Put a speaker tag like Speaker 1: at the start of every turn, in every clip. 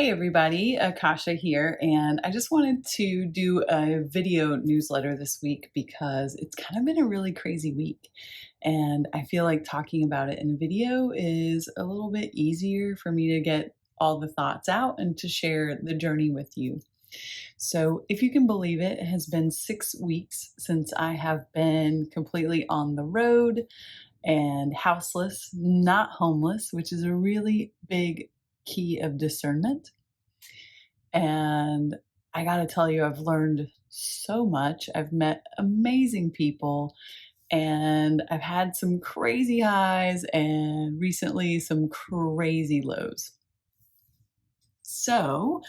Speaker 1: Hey everybody, Akasha here, and I just wanted to do a video newsletter this week because it's kind of been a really crazy week. And I feel like talking about it in a video is a little bit easier for me to get all the thoughts out and to share the journey with you. So, if you can believe it, it has been 6 weeks since I have been completely on the road and houseless, not homeless, which is a really big key of discernment. And I got to tell you, I've learned so much. I've met amazing people and I've had some crazy highs and recently some crazy lows. So,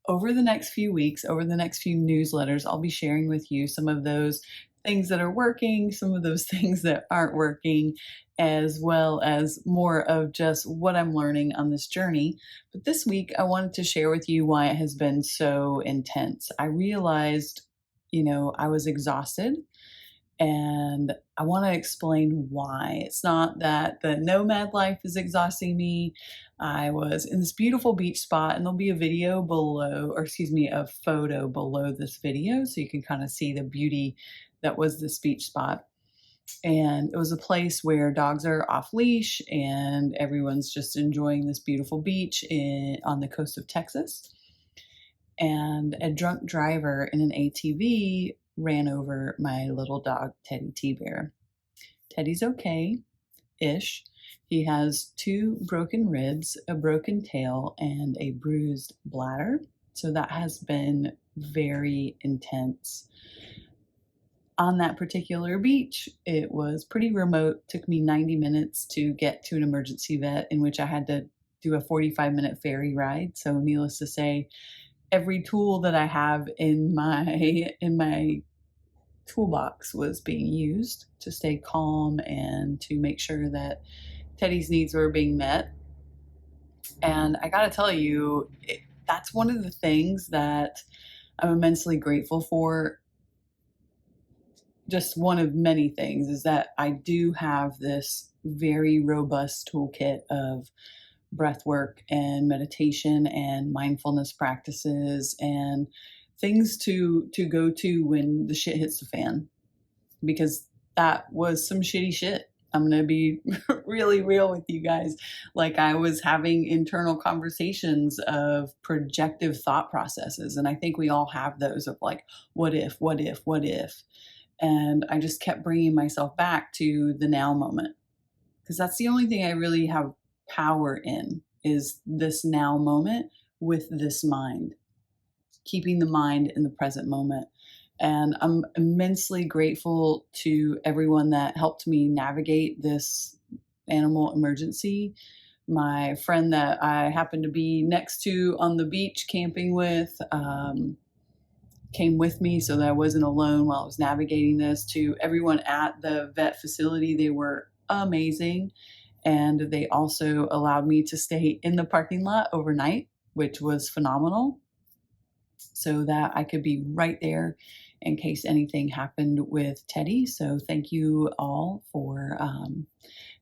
Speaker 1: over the next few weeks, over the next few newsletters, I'll be sharing with you some of those things that are working, some of those things that aren't working, as well as more of just what I'm learning on this journey. But this week, I wanted to share with you why it has been so intense. I realized, I was exhausted. And I want to explain why. It's not that the nomad life is exhausting me. I was in this beautiful beach spot, and there'll be a video below, or excuse me, a photo below this video so you can kind of see the beauty that was this beach spot. And it was a place where dogs are off leash and everyone's just enjoying this beautiful beach on the coast of Texas. And a drunk driver in an ATV ran over my little dog, Teddy T-Bear. Teddy's okay-ish. He has 2 broken ribs, a broken tail, and a bruised bladder. So that has been very intense. On that particular beach, it was pretty remote. Took me 90 minutes to get to an emergency vet, in which I had to do a 45-minute ferry ride. So needless to say, every tool that I have in my toolbox was being used to stay calm and to make sure that Teddy's needs were being met. And I got to tell you, that's one of the things that I'm immensely grateful for. Just one of many things is that I do have this very robust toolkit of breath work and meditation and mindfulness practices and things to go to when the shit hits the fan, because that was some shitty shit. I'm going to be really real with you guys. Like, I was having internal conversations of projective thought processes. And I think we all have those of like, what if, what if, what if? And I just kept bringing myself back to the now moment, because that's the only thing I really have power in, is this now moment with this mind, keeping the mind in the present moment. And I'm immensely grateful to everyone that helped me navigate this animal emergency. My friend that I happened to be next to on the beach camping with came with me so that I wasn't alone while I was navigating this. To everyone at the vet facility, they were amazing. And they also allowed me to stay in the parking lot overnight, which was phenomenal, so that I could be right there in case anything happened with Teddy. So thank you all for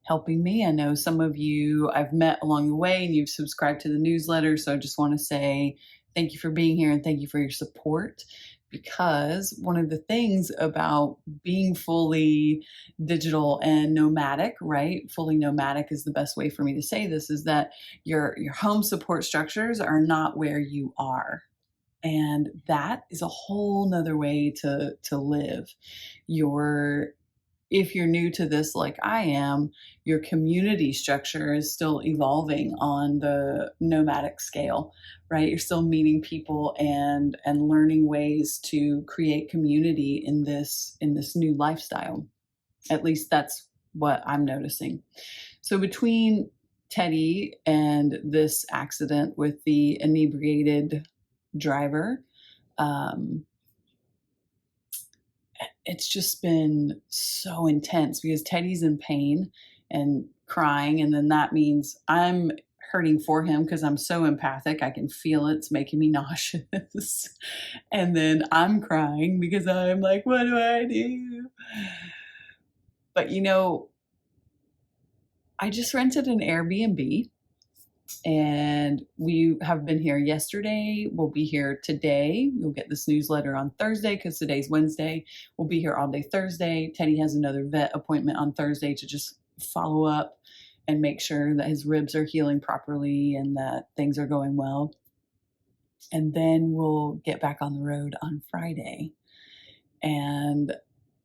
Speaker 1: helping me. I know some of you I've met along the way and you've subscribed to the newsletter. So I just want to say thank you for being here and thank you for your support. Because one of the things about being fully digital and nomadic, right? Fully nomadic is the best way for me to say this, is that your home support structures are not where you are. And that is a whole nother way to live. If you're new to this like I am, your community structure is still evolving on the nomadic scale, right? You're still meeting people and learning ways to create community in this new lifestyle. At least that's what I'm noticing. So between Teddy and this accident with the inebriated driver, it's just been so intense because Teddy's in pain and crying. And then that means I'm hurting for him because I'm so empathic. I can feel it. It's making me nauseous. And then I'm crying because I'm like, what do I do? But I just rented an Airbnb And we have been here yesterday. We'll be here today. You'll get this newsletter on Thursday because today's Wednesday. We'll be here all day Thursday. Teddy has another vet appointment on Thursday to just follow up and make sure that his ribs are healing properly and that things are going well. And then we'll get back on the road on Friday. And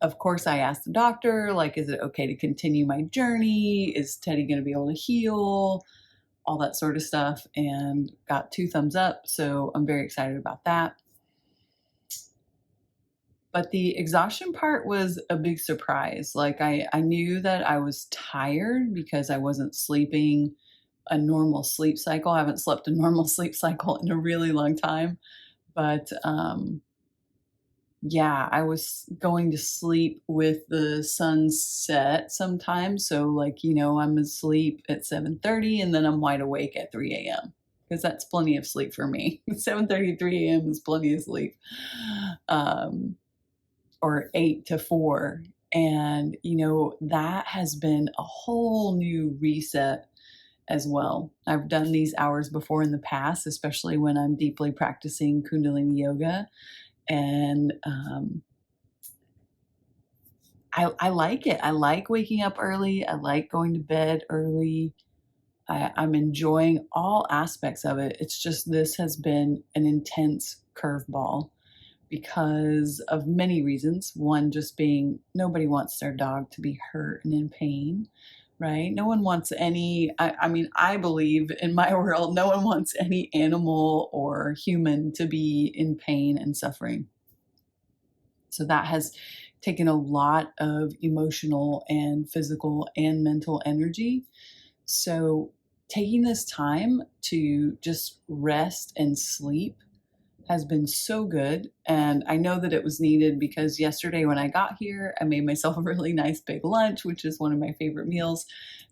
Speaker 1: of course, I asked the doctor, like, is it okay to continue my journey? Is Teddy going to be able to heal? All that sort of stuff, and got 2 thumbs up. So I'm very excited about that. But the exhaustion part was a big surprise. Like I knew that I was tired because I wasn't sleeping a normal sleep cycle. I haven't slept a normal sleep cycle in a really long time. But yeah, I was going to sleep with the sun set sometimes. So like, I'm asleep at 7:30 and then I'm wide awake at 3 a.m. because that's plenty of sleep for me. 7:30 to 3 a.m. is plenty of sleep. Or 8 to 4. And, that has been a whole new reset as well. I've done these hours before in the past, especially when I'm deeply practicing Kundalini yoga. And I like it. I like waking up early. I like going to bed early. I'm enjoying all aspects of it. It's just this has been an intense curveball because of many reasons. One just being nobody wants their dog to be hurt and in pain, right? No one wants any, I mean, I believe in my world, no one wants any animal or human to be in pain and suffering. So that has taken a lot of emotional and physical and mental energy. So taking this time to just rest and sleep has been so good. And I know that it was needed because yesterday when I got here, I made myself a really nice big lunch, which is one of my favorite meals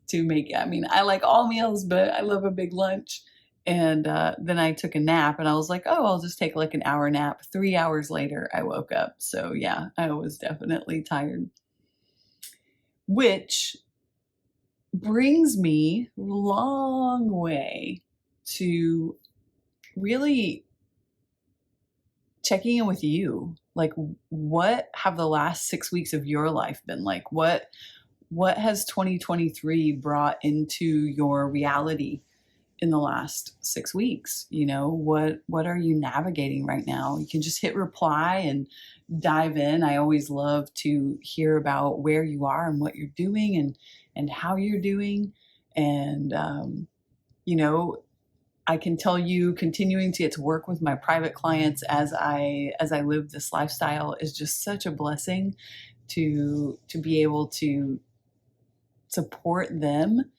Speaker 1: to make. I mean, I like all meals, but I love a big lunch. And then I took a nap and I was like, oh, I'll just take like an hour nap. 3 hours later, I woke up. So yeah, I was definitely tired. Which brings me a long way to really checking in with you. Like, what have the last 6 weeks of your life been like? What has 2023 brought into your reality in the last 6 weeks? What are you navigating right now? You can just hit reply and dive in. I always love to hear about where you are and what you're doing and how you're doing. And I can tell you, continuing to get to work with my private clients as I live this lifestyle is just such a blessing to be able to support them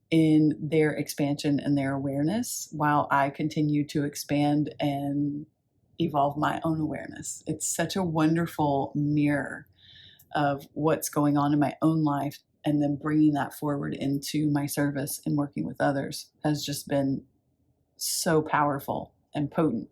Speaker 1: in their expansion and their awareness while I continue to expand and evolve my own awareness. It's such a wonderful mirror of what's going on in my own life, and then bringing that forward into my service and working with others has just been so powerful and potent.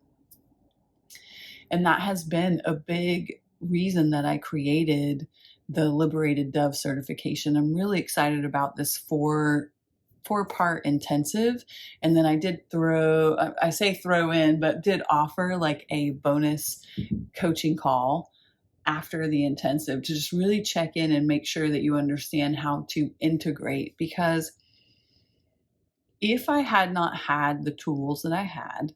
Speaker 1: And that has been a big reason that I created the Liberated Dove certification. I'm really excited about this four-part intensive. And then I did throw in, but did offer like a bonus coaching call after the intensive to just really check in and make sure that you understand how to integrate. Because if I had not had the tools that I had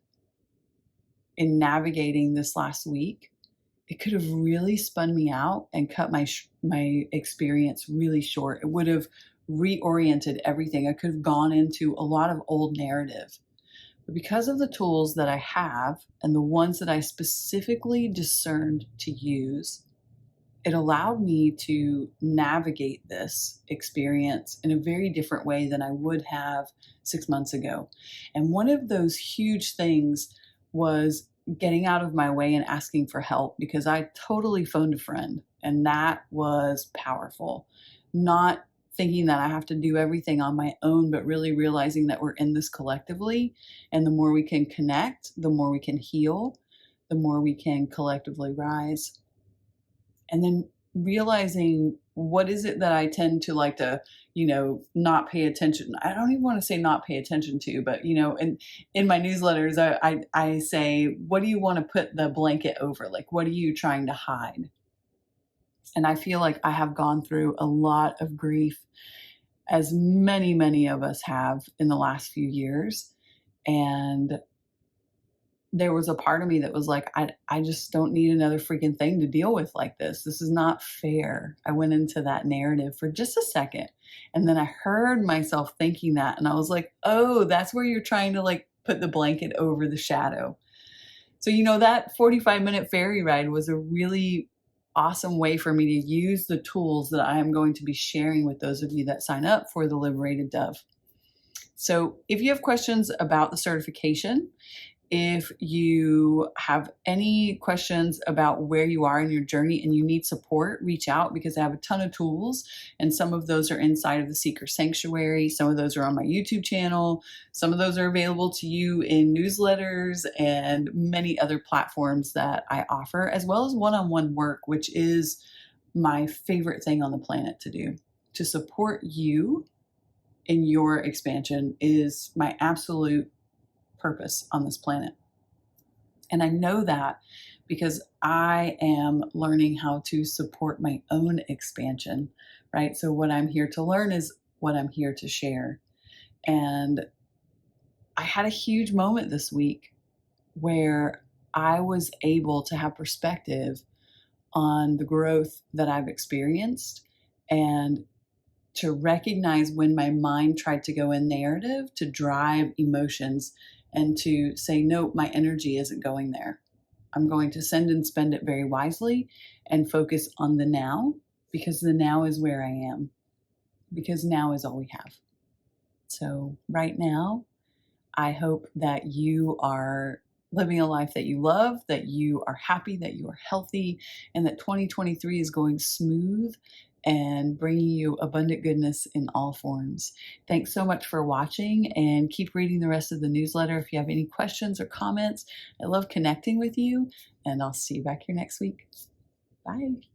Speaker 1: in navigating this last week, it could have really spun me out and cut my experience really short. It would have reoriented everything. I could have gone into a lot of old narrative. But because of the tools that I have and the ones that I specifically discerned to use, it allowed me to navigate this experience in a very different way than I would have 6 months ago. And one of those huge things was getting out of my way and asking for help, because I totally phoned a friend, and that was powerful. Not thinking that I have to do everything on my own, but really realizing that we're in this collectively. And the more we can connect, the more we can heal, the more we can collectively rise. And then realizing what is it that I tend to like to, not pay attention? I don't even want to say not pay attention to, but in my newsletters, I say, what do you want to put the blanket over? Like, what are you trying to hide? And I feel like I have gone through a lot of grief, as many of us have in the last few years. And there was a part of me that was like, I just don't need another freaking thing to deal with like this. This is not fair. I went into that narrative for just a second. And then I heard myself thinking that. And I was like, oh, that's where you're trying to like put the blanket over the shadow. So, that 45-minute ferry ride was a really awesome way for me to use the tools that I am going to be sharing with those of you that sign up for the Liberated Dove. So if you have questions about the certification, if you have any questions about where you are in your journey and you need support, reach out, because I have a ton of tools, and some of those are inside of the Seeker Sanctuary. Some of those are on my YouTube channel. Some of those are available to you in newsletters and many other platforms that I offer, as well as one-on-one work, which is my favorite thing on the planet to do. To support you in your expansion is my absolute purpose on this planet. And I know that because I am learning how to support my own expansion, right? So what I'm here to learn is what I'm here to share. And I had a huge moment this week where I was able to have perspective on the growth that I've experienced, and to recognize when my mind tried to go in narrative to drive emotions, and to say, no, my energy isn't going there. I'm going to send and spend it very wisely and focus on the now, because the now is where I am, because now is all we have. So right now, I hope that you are living a life that you love, that you are happy, that you are healthy, and that 2023 is going smooth and bringing you abundant goodness in all forms. Thanks so much for watching, and keep reading the rest of the newsletter if you have any questions or comments. I love connecting with you, and I'll see you back here next week. Bye.